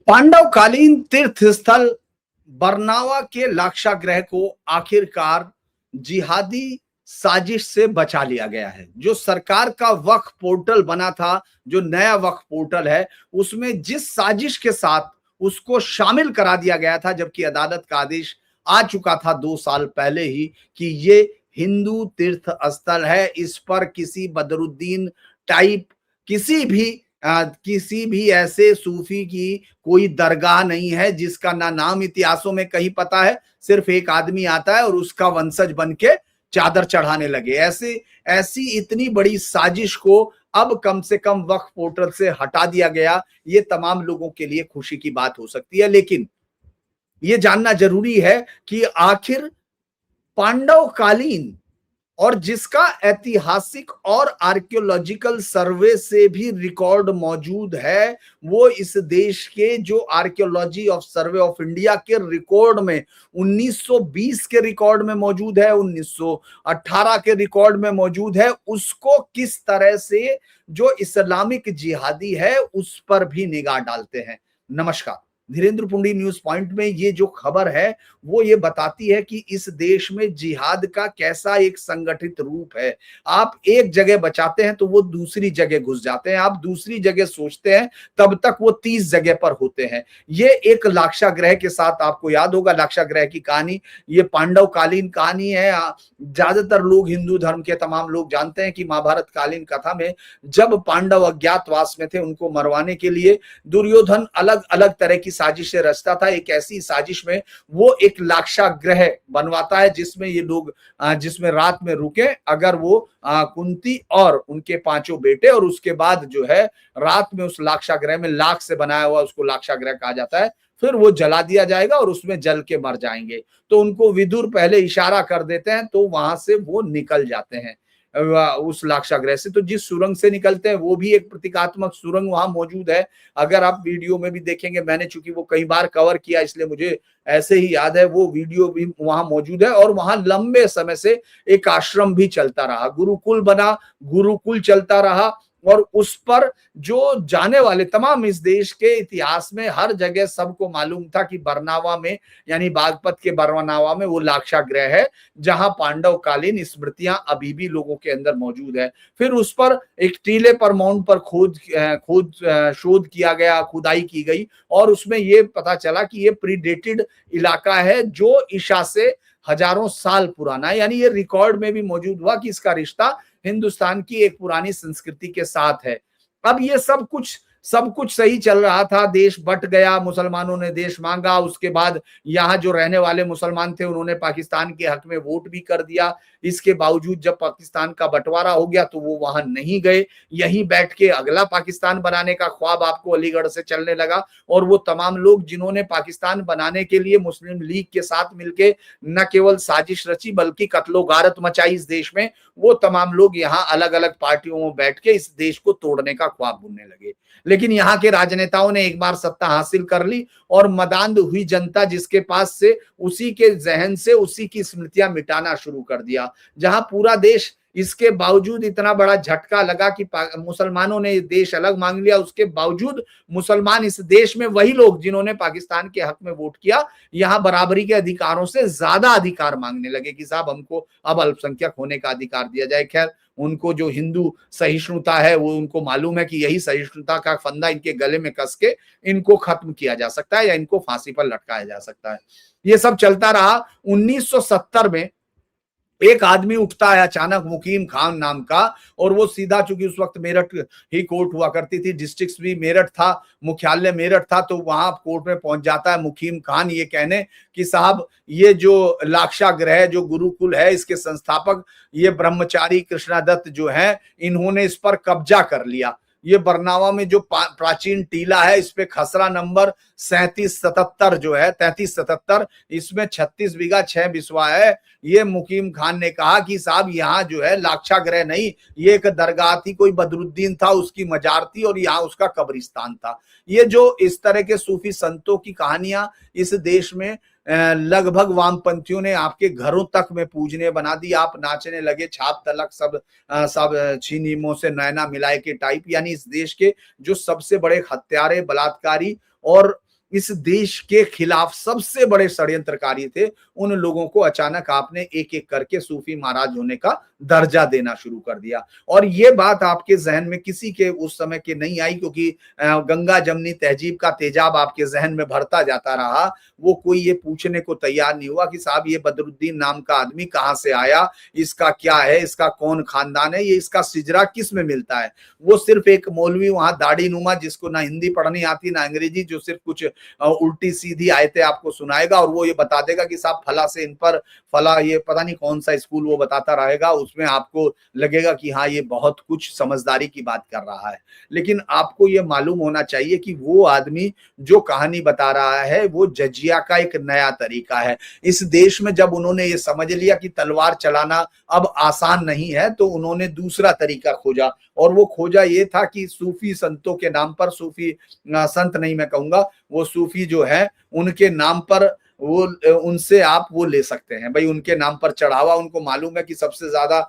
पांडवकालीन तीर्थ स्थल बरनावा के लाक्षागृह को आखिरकार जिहादी साजिश से बचा लिया गया है। जो सरकार का वक्फ पोर्टल बना था, जो नया वक्फ पोर्टल है, उसमें जिस साजिश के साथ उसको शामिल करा दिया गया था, जबकि अदालत का आदेश आ चुका था 2 साल पहले ही कि ये हिंदू तीर्थ स्थल है, इस पर किसी बदरुद्दीन टाइप किसी भी ऐसे सूफी की कोई दरगाह नहीं है जिसका ना नाम इतिहासों में कहीं पता है। सिर्फ एक आदमी आता है और उसका वंशज बन के चादर चढ़ाने लगे। ऐसी ऐसी इतनी बड़ी साजिश को अब कम से कम वक्फ पोर्टल से हटा दिया गया। ये तमाम लोगों के लिए खुशी की बात हो सकती है, लेकिन ये जानना जरूरी है कि आखिर पांडवकालीन और जिसका ऐतिहासिक और आर्कियोलॉजिकल सर्वे से भी रिकॉर्ड मौजूद है, वो इस देश के जो archaeology of survey of India के रिकॉर्ड में 1920 के रिकॉर्ड में मौजूद है, 1918 के रिकॉर्ड में मौजूद है, उसको किस तरह से जो इस्लामिक जिहादी है उस पर भी निगाह डालते हैं। नमस्कार, धीरेन्द्र पुंडी न्यूज पॉइंट में ये जो खबर है वो ये बताती है कि इस देश में जिहाद का कैसा एक संगठित रूप है। आप एक जगह बचाते हैं तो वो दूसरी जगह घुस जाते हैं, आप दूसरी जगह सोचते हैं तब तक वो 30 जगह पर होते हैं। ये एक लाक्षागृह के साथ, आपको याद होगा लाक्षागृह की कहानी, ये पांडवकालीन कहानी है। ज्यादातर लोग, हिंदू धर्म के तमाम लोग जानते हैं कि महाभारत कालीन कथा में जब पांडव अज्ञातवास में थे, उनको मरवाने के लिए दुर्योधन अलग अलग तरह की साजिशें रचता था। एक ऐसी साजिश में वो एक लाक्षागृह बनवाता है जिसमें ये लोग जिसमें रात में रुके, अगर वो कुंती और उनके 5 बेटे, और उसके बाद जो है रात में उस लाक्षागृह में, लाख से बनाया हुआ उसको लाक्षागृह कहा जाता है, फिर वो जला दिया जाएगा और उसमें जल के मर जाएंगे। तो उनको विदुर पहले इशारा कर देते हैं तो वहां से वो निकल जाते हैं उस लाक्षागृह से। तो जिस सुरंग से निकलते हैं वो भी एक प्रतीकात्मक सुरंग वहां मौजूद है। अगर आप वीडियो में भी देखेंगे, मैंने चूंकि वो कई बार कवर किया इसलिए मुझे ऐसे ही याद है, वो वीडियो भी वहां मौजूद है। और वहां लंबे समय से एक आश्रम भी चलता रहा, गुरुकुल बना, गुरुकुल चलता रहा, और उस पर जो जाने वाले तमाम, इस देश के इतिहास में हर जगह सबको मालूम था कि बरनावा में, यानी बागपत के बरनावा में वो लाक्षागृह है जहां पांडवकालीन स्मृतियां अभी भी लोगों के अंदर मौजूद है। फिर उस पर एक टीले पर, माउंट पर शोध किया गया, खुदाई की गई, और उसमें ये पता चला कि ये प्रीडेटेड इलाका है जो ईशा से हजारों साल पुराना है। यानी ये रिकॉर्ड में भी मौजूद हुआ कि इसका रिश्ता हिंदुस्तान की एक पुरानी संस्कृति के साथ है। अब ये सब कुछ सही चल रहा था, देश बट गया, मुसलमानों ने देश मांगा, उसके बाद यहाँ जो रहने वाले मुसलमान थे उन्होंने पाकिस्तान के हक में वोट भी कर दिया। इसके बावजूद जब पाकिस्तान का बंटवारा हो गया तो वो वहां नहीं गए, यहीं बैठ के अगला पाकिस्तान बनाने का ख्वाब आपको अलीगढ़ से चलने लगा। और वो तमाम लोग जिन्होंने पाकिस्तान बनाने के लिए मुस्लिम लीग के साथ मिलके न केवल साजिश रची बल्कि कत्लो गारत मचाई इस देश में, वो तमाम लोग यहाँ अलग अलग पार्टियों में बैठ के इस देश को तोड़ने का ख्वाब बुनने लगे। लेकिन यहाँ के राजनेताओं ने एक बार सत्ता हासिल कर ली और मदांध हुई जनता जिसके पास से, उसी के जहन से उसी की स्मृतियां मिटाना शुरू कर दिया। जहां पूरा देश, इसके बावजूद इतना बड़ा झटका लगा कि मुसलमानों ने देश अलग मांग लिया, उसके बावजूद मुसलमान इस देश में, वही लोग जिन्होंने पाकिस्तान के हक में वोट किया, यहाँ बराबरी के अधिकारों से ज्यादा अधिकार मांगने लगे कि साहब हमको अब अल्पसंख्यक होने का अधिकार दिया जाए। खैर, उनको जो हिंदू सहिष्णुता है वो उनको मालूम है कि यही सहिष्णुता का फंदा इनके गले में कस के इनको खत्म किया जा सकता है या इनको फांसी पर लटकाया जा सकता है। ये सब चलता रहा। 1970 में एक आदमी उठता है अचानक, मुकीम खान नाम का, और वो सीधा, चूंकि उस वक्त मेरठ ही कोर्ट हुआ करती थी, डिस्ट्रिक्ट भी मेरठ था, मुख्यालय मेरठ था, तो वहां कोर्ट में पहुंच जाता है मुकीम खान ये कहने कि साहब ये जो लाक्षागृह, जो गुरुकुल है, इसके संस्थापक ये ब्रह्मचारी कृष्णादत्त जो है, इन्होंने इस पर कब्जा कर लिया। ये बरनावा में जो प्राचीन टीला है, इस पे खसरा नंबर 3777 जो है, 3377, इसमें 36 बीघा 6 बिस्वा है। ये मुकीम खान ने कहा कि साहब यहाँ जो है लाक्षागृह नहीं, ये एक दरगाह थी, कोई बदरुद्दीन था, उसकी मजार थी और यहाँ उसका कब्रिस्तान था। ये जो इस तरह के सूफी संतों की कहानियां इस देश में लगभग वामपंथियों ने आपके घरों तक में पूजने बना दी। आप नाचने लगे, छाप तलक सब छीनीमों से नैना मिलाए के टाइप। यानी इस देश के जो सबसे बड़े हत्यारे, बलात्कारी और इस देश के खिलाफ सबसे बड़े षड्यंत्रकारी थे, उन लोगों को अचानक आपने एक-एक करके सूफी महाराज होने का दर्जा देना शुरू कर दिया। और ये बात आपके ज़हन में किसी के उस समय के नहीं आई, क्योंकि गंगा जमनी तहजीब का तेजाब आपके ज़हन में भरता जाता रहा। वो कोई ये पूछने को तैयार नहीं हुआ कि साहब ये बदरुद्दीन नाम का आदमी कहाँ से आया, इसका क्या है, इसका कौन खानदान है, ये इसका सिजरा किस में मिलता है। वो सिर्फ एक मौलवी वहां दाढ़ी नुमा, जिसको ना हिंदी पढ़नी आती ना अंग्रेजी, जो सिर्फ कुछ उल्टी सीधी आयतें आपको सुनाएगा और वो ये बता देगा कि साहब फला से इन पर फला, ये पता नहीं कौन सा स्कूल वो बताता रहेगा, उसमें आपको लगेगा कि हाँ ये बहुत कुछ समझदारी की बात कर रहा है। लेकिन आपको ये मालूम होना चाहिए कि वो आदमी जो कहानी बता रहा है वो जजिया का एक नया तरीका है। इस देश में जब उन्होंने ये समझ लिया कि तलवार चलाना अब आसान नहीं है, तो उन्होंने दूसरा तरीका खोजा, और वो खोजा ये था कि सूफी संतों के नाम पर, सूफी संत नहीं मैं कहूंगा, वो सूफी जो है उनके नाम पर वो उनसे आप वो ले सकते हैं भाई, उनके नाम पर चढ़ावा। उनको मालूम है कि सबसे ज्यादा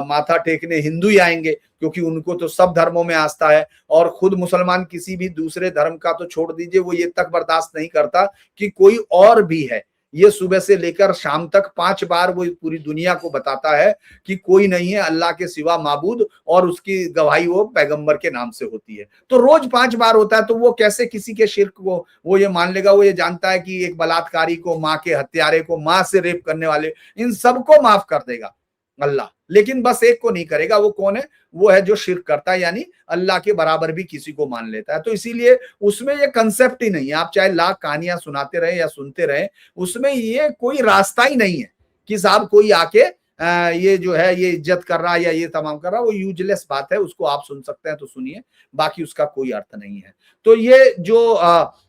माथा टेकने हिंदू ही आएंगे, क्योंकि उनको तो सब धर्मों में आस्था है, और खुद मुसलमान किसी भी दूसरे धर्म का तो छोड़ दीजिए, वो ये तक बर्दाश्त नहीं करता कि कोई और भी है। ये सुबह से लेकर शाम तक 5 बार वो पूरी दुनिया को बताता है कि कोई नहीं है अल्लाह के सिवा माबूद, और उसकी गवाही वो पैगंबर के नाम से होती है। तो रोज 5 बार होता है, तो वो कैसे किसी के शिर्क को वो ये मान लेगा। वो ये जानता है कि एक बलात्कारी को, माँ के हत्यारे को, माँ से रेप करने वाले, इन सबको माफ कर देगा अल्लाह, लेकिन बस एक को नहीं करेगा। वो कौन है? वो है जो शिर्क करता है, यानी अल्लाह के बराबर भी किसी को मान लेता है। तो इसीलिए उसमें ये कंसेप्ट ही नहीं है, आप चाहे लाख कहानियां सुनाते रहे या सुनते रहे, उसमें ये कोई रास्ता ही नहीं है कि साहब कोई आके ये जो है ये इज्जत कर रहा है या ये तमाम कर रहा है। वो यूजलेस बात है, उसको आप सुन सकते हैं तो सुनिए, बाकी उसका कोई अर्थ नहीं है। तो ये जो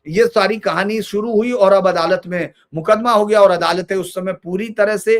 ये सारी कहानी शुरू हुई और अब अदालत में मुकदमा हो गया, और अदालतें उस समय पूरी तरह से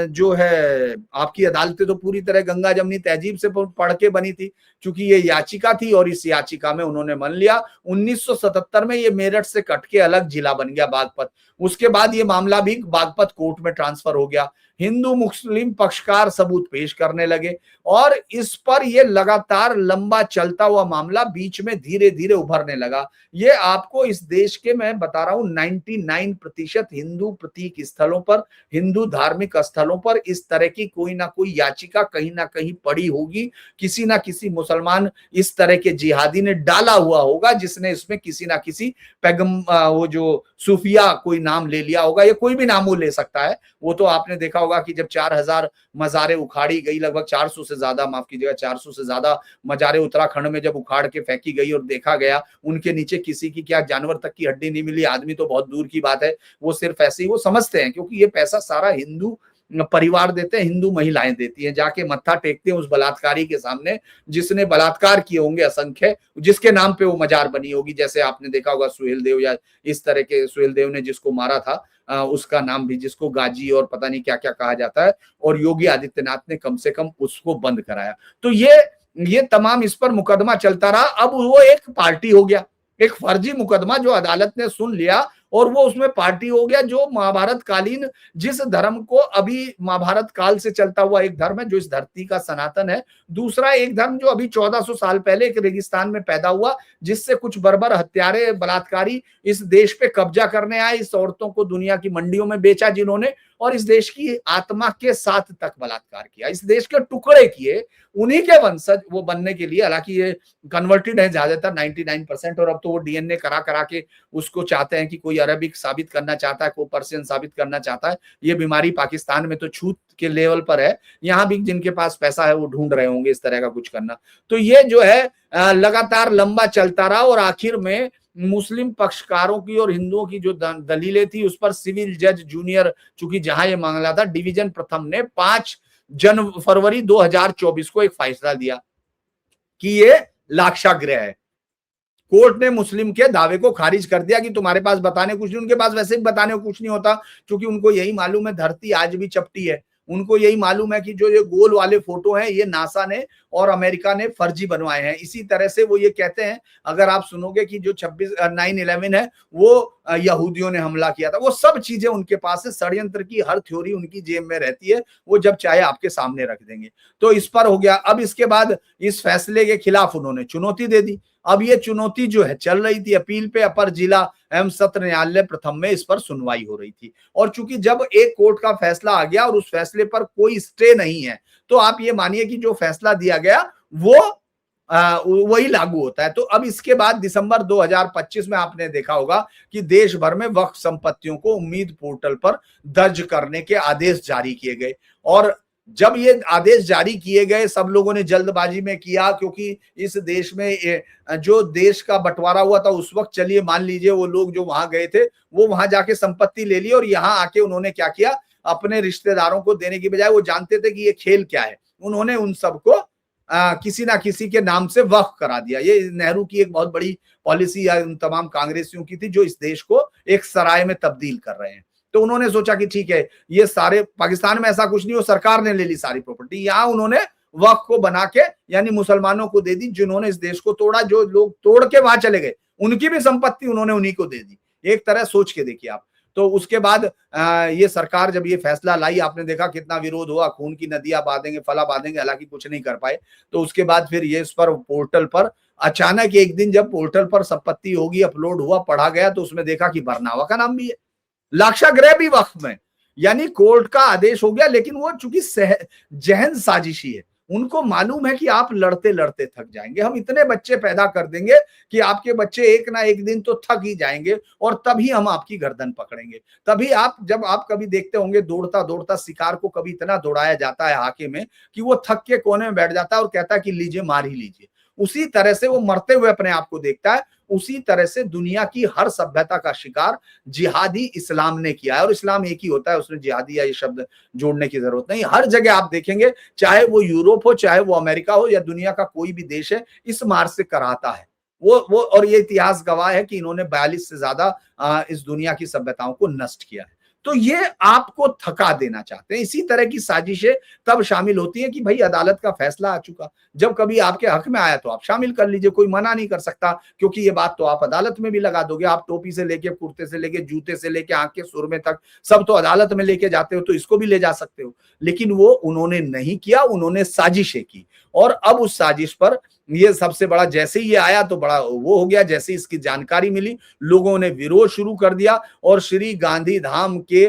जो है आपकी अदालतें तो पूरी तरह गंगा जमनी तहजीब से पढ़ के बनी थी, क्योंकि ये याचिका थी और इस याचिका में उन्होंने मान लिया। 1977 में ये मेरठ से कट के अलग जिला बन गया बागपत। उसके बाद ये मामला भी बागपत कोर्ट में ट्रांसफर हो गया। हिंदू मुस्लिम पक्षकार सबूत पेश करने लगे, और इस पर यह लगातार लंबा चलता हुआ मामला बीच में धीरे धीरे उभरने लगा। ये आपको इस देश के, मैं बता रहा हूं, 99% हिंदू प्रतीक स्थलों पर, हिंदू धार्मिक स्थलों पर इस तरह की कोई ना कोई याचिका कहीं ना कहीं पड़ी होगी। किसी ना किसी मुसलमान इस तरह के जिहादी ने डाला हुआ होगा, जिसने इसमें किसी ना किसी वो जो सूफिया कोई नाम ले लिया होगा। ये कोई भी नाम वो ले सकता है। वो तो आपने देखा होगा कि जब 4000 मज़ारें उखाड़ी गई, लगभग 400 से ज्यादा, माफ कीजिएगा 400 से ज्यादा मज़ारें उत्तराखंड में जब उखाड़ के फेंकी गई और देखा गया उनके नीचे किसी की क्या जानवर तक की हड्डी नहीं मिली, आदमी तो बहुत दूर की बात है। वो सिर्फ ऐसे ही वो समझते हैं, क्योंकि ये पैसा सारा हिंदू परिवार देते हैं, हिंदू महिलाएं देती हैं, जाके मत्था टेकते हैं उस बलात्कारी के सामने जिसने बलात्कार किए होंगे असंख्य, जिसके नाम पे वो मजार बनी होगी। जैसे आपने देखा होगा सुहेल देव, या इस तरह के सुहेल देव ने जिसको मारा था, उसका नाम भी, जिसको गाजी और पता नहीं क्या क्या कहा जाता है, और योगी आदित्यनाथ ने कम से कम उसको बंद कराया। तो ये तमाम इस पर मुकदमा चलता रहा। अब वो एक पार्टी हो गया, एक फर्जी मुकदमा जो अदालत ने सुन लिया, और वो उसमें पार्टी हो गया जो महाभारत कालीन, जिस धर्म को अभी महाभारत काल से चलता हुआ एक धर्म है जो इस धरती का सनातन है, दूसरा एक धर्म जो अभी 1400 साल पहले एक रेगिस्तान में पैदा हुआ, जिससे कुछ बर्बर हत्यारे बलात्कारी इस देश पे कब्जा करने आए, इस औरतों को दुनिया की मंडियों में बेचा जिन्होंने, और इस देश की आत्मा के साथ तक बलात्कार किया, इस देश के टुकड़े किए, उन्हीं के वंशज वो बनने के लिए। हालांकि ये कन्वर्टेड है ज्यादातर 99%, और अब तो वो डीएनए करा करा के उसको चाहते हैं कि कोई अरबिक साबित करना चाहता है, कोई पर्शियन साबित करना चाहता है। ये बीमारी पाकिस्तान में तो छूत के लेवल पर है, यहाँ भी जिनके पास पैसा है वो ढूंढ रहे होंगे इस तरह का कुछ करना। तो ये जो है लगातार लंबा चलता रहा, और आखिर में मुस्लिम पक्षकारों की और हिंदुओं की जो दलीलें थी उस पर सिविल जज जूनियर, चूंकि जहां ये मामला था, डिवीजन प्रथम ने 5 फरवरी 2024 को एक फैसला दिया कि ये लाक्षागृह है। कोर्ट ने मुस्लिम के दावे को खारिज कर दिया कि तुम्हारे पास बताने कुछ नहीं। उनके पास वैसे भी बताने को कुछ नहीं होता, क्योंकि उनको यही मालूम है धरती आज भी चपटी है। उनको यही मालूम है कि जो ये गोल वाले फोटो हैं ये नासा ने और अमेरिका ने फर्जी बनवाए हैं। इसी तरह से वो ये कहते हैं, अगर आप सुनोगे कि जो 9/11 है वो यहूदियों ने हमला किया था, वो सब चीजें उनके पास है। षड्यंत्र की हर थ्योरी उनकी जेब में रहती है, वो जब चाहे आपके सामने रख देंगे। तो इस पर हो गया। अब इसके बाद इस फैसले के खिलाफ उन्होंने चुनौती दे दी। अब ये चुनौती जो है चल रही थी अपील पे, अपर जिला एवं सत्र न्यायालय प्रथम में इस पर सुनवाई हो रही थी। और चूंकि जब एक कोर्ट का फैसला आ गया और उस फैसले पर कोई स्टे नहीं है, तो आप ये मानिए कि जो फैसला दिया गया वो वही लागू होता है। तो अब इसके बाद दिसंबर 2025 में आपने देखा होगा कि देश भर में वक्फ संपत्तियों को उम्मीद पोर्टल पर दर्ज करने के आदेश जारी किए गए। और जब ये आदेश जारी किए गए, सब लोगों ने जल्दबाजी में किया, क्योंकि इस देश में जो देश का बंटवारा हुआ था उस वक्त, चलिए मान लीजिए वो लोग जो वहां गए थे वो वहां जाके संपत्ति ले ली और यहाँ आके उन्होंने क्या किया, अपने रिश्तेदारों को देने की बजाय, वो जानते थे कि ये खेल क्या है, उन्होंने उन सबको किसी ना किसी के नाम से वक्फ करा दिया। ये नेहरू की एक बहुत बड़ी पॉलिसी या उन तमाम कांग्रेसियों की थी जो इस देश को एक सराय में तब्दील कर रहे हैं। तो उन्होंने सोचा कि ठीक है, ये सारे, पाकिस्तान में ऐसा कुछ नहीं हो, सरकार ने ले ली सारी प्रॉपर्टी, यहाँ उन्होंने वक्फ को बना के यानी मुसलमानों को दे दी, जिन्होंने इस देश को तोड़ा, जो लोग तोड़ के वहां चले गए उनकी भी संपत्ति उन्होंने उन्हीं को दे दी। एक तरह सोच के देखिए आप। तो उसके बाद ये सरकार जब ये फैसला लाई, आपने देखा कितना विरोध हुआ, खून की नदियां बहा देंगे, फला बहा देंगे, हालांकि कुछ नहीं कर पाए। तो उसके बाद फिर ये इस पर पोर्टल पर अचानक एक दिन जब पोर्टल पर संपत्ति होगी अपलोड हुआ, पढ़ा गया, तो उसमें देखा कि बरनावा का नाम भी है, लाक्षागृह भी वक्फ में। यानी कोर्ट का आदेश हो गया, लेकिन वो चूंकि जहन साजिशी है, उनको मालूम है कि आप लड़ते लड़ते थक जाएंगे, हम इतने बच्चे पैदा कर देंगे कि आपके बच्चे एक ना एक दिन तो थक ही जाएंगे और तभी हम आपकी गर्दन पकड़ेंगे। तभी आप, जब आप कभी देखते होंगे दौड़ता दौड़ता शिकार को कभी इतना दौड़ाया जाता है हाके में कि वो थक के कोने में बैठ जाता है और कहता है कि लीजिए, मार ही लीजिए। उसी तरह से वो मरते हुए अपने आप को देखता है। उसी तरह से दुनिया की हर सभ्यता का शिकार जिहादी इस्लाम ने किया है। और इस्लाम एक ही होता है, उसमें जिहादी या ये शब्द जोड़ने की जरूरत नहीं। हर जगह आप देखेंगे, चाहे वो यूरोप हो, चाहे वो अमेरिका हो, या दुनिया का कोई भी देश है, इस मार्ग से कराता है वो। और ये इतिहास गवाह है कि इन्होंने 42 से ज्यादा इस दुनिया की सभ्यताओं को नष्ट किया है। तो ये आपको थका देना चाहते हैं। इसी तरह की साजिशें तब शामिल होती हैं कि भाई अदालत का फैसला आ चुका, जब कभी आपके हक में आया तो आप शामिल कर लीजिए, कोई मना नहीं कर सकता, क्योंकि ये बात तो आप अदालत में भी लगा दोगे। आप टोपी से लेके, कुर्ते से लेके, जूते से लेके, आंख के सुरमे तक सब तो अदालत में लेके जाते हो, तो इसको भी ले जा सकते हो। लेकिन वो उन्होंने नहीं किया, उन्होंने साजिशें की। और अब उस साजिश पर ये सबसे बड़ा, जैसे ही ये आया तो बड़ा वो हो गया, जैसे इसकी जानकारी मिली लोगों ने विरोध शुरू कर दिया। और श्री गांधी धाम के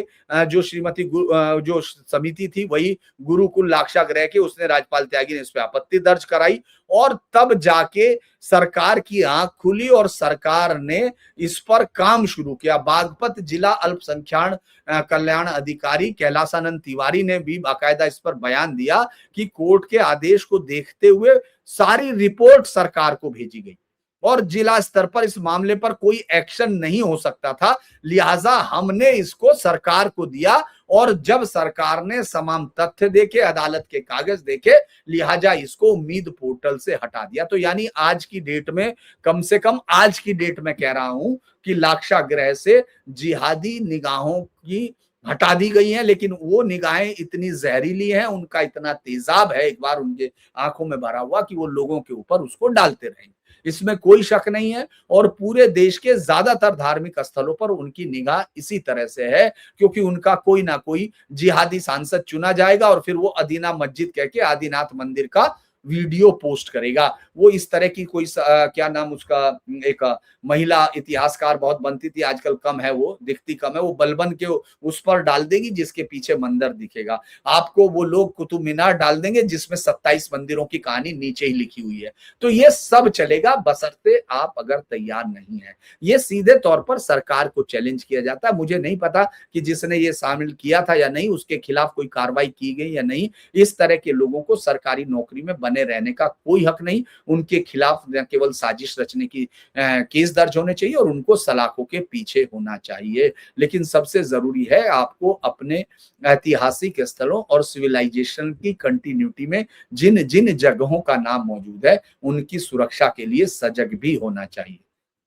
जो श्रीमती जो समिति थी, वही गुरुकुल लाक्षागृह के, उसने राज्यपाल त्यागी ने इस पर आपत्ति दर्ज कराई। और तब जाके सरकार की आंख खुली और सरकार ने इस पर काम शुरू किया। बागपत जिला अल्पसंख्यक कल्याण अधिकारी कैलासानंद तिवारी ने भी बाकायदा इस पर बयान दिया कि कोर्ट के आदेश को देखते हुए सारी रिपोर्ट सरकार को भेजी गई और जिला स्तर पर इस मामले पर कोई एक्शन नहीं हो सकता था, लिहाजा हमने इसको सरकार को दिया। और जब सरकार ने तमाम तथ्य देखे, अदालत के कागज देखे, लिहाजा इसको उम्मीद पोर्टल से हटा दिया। तो यानी आज की डेट में, कम से कम आज की डेट में कह रहा हूं कि लाक्षागृह से जिहादी निगाहों की हटा दी गई हैं। लेकिन वो निगाहें इतनी जहरीली हैं, उनका इतना तेजाब है एक बार उनके आंखों में भरा हुआ, कि वो लोगों के ऊपर उसको डालते रहेंगे, इसमें कोई शक नहीं है। और पूरे देश के ज्यादातर धार्मिक स्थलों पर उनकी निगाह इसी तरह से है, क्योंकि उनका कोई ना कोई जिहादी सांसद चुना जाएगा और फिर वो अदीना मस्जिद कह के आदिनाथ मंदिर का वीडियो पोस्ट करेगा। वो इस तरह की कोई क्या नाम उसका, एक महिला इतिहासकार बहुत बनती थी, आजकल कम है, वो दिखती कम है, वो बलबन के उस पर डाल देगी जिसके पीछे मंदिर दिखेगा आपको। वो लोग कुतुब मीनार डाल देंगे जिसमें 27 मंदिरों की कहानी नीचे ही लिखी हुई है। तो ये सब चलेगा, बशर्ते आप अगर तैयार नहीं है। ये सीधे तौर पर सरकार को चैलेंज किया जाता है। मुझे नहीं पता कि जिसने ये शामिल किया था या नहीं, उसके खिलाफ कोई कार्रवाई की गई या नहीं। इस तरह के लोगों को सरकारी नौकरी में बने रहने का कोई हक नहीं। उनके खिलाफ न केवल साजिश रचने की केस दर्ज होने चाहिए और उनको सलाखों के पीछे होना चाहिए। लेकिन सबसे जरूरी है आपको अपने ऐतिहासिक स्थलों और सिविलाइजेशन की कंटिन्यूटी में जिन जिन जगहों का नाम मौजूद है, उनकी सुरक्षा के लिए सजग भी होना चाहिए।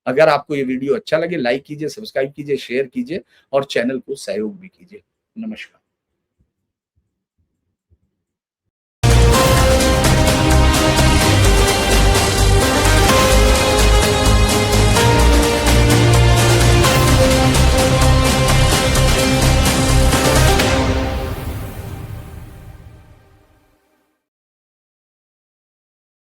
अगर आपको ये वीडियो अच्छा लगे, लाइक कीजिए, सब्सक्राइब कीजिए, शेयर कीजिए और चैनल को सहयोग भी कीजिए। नमस्कार।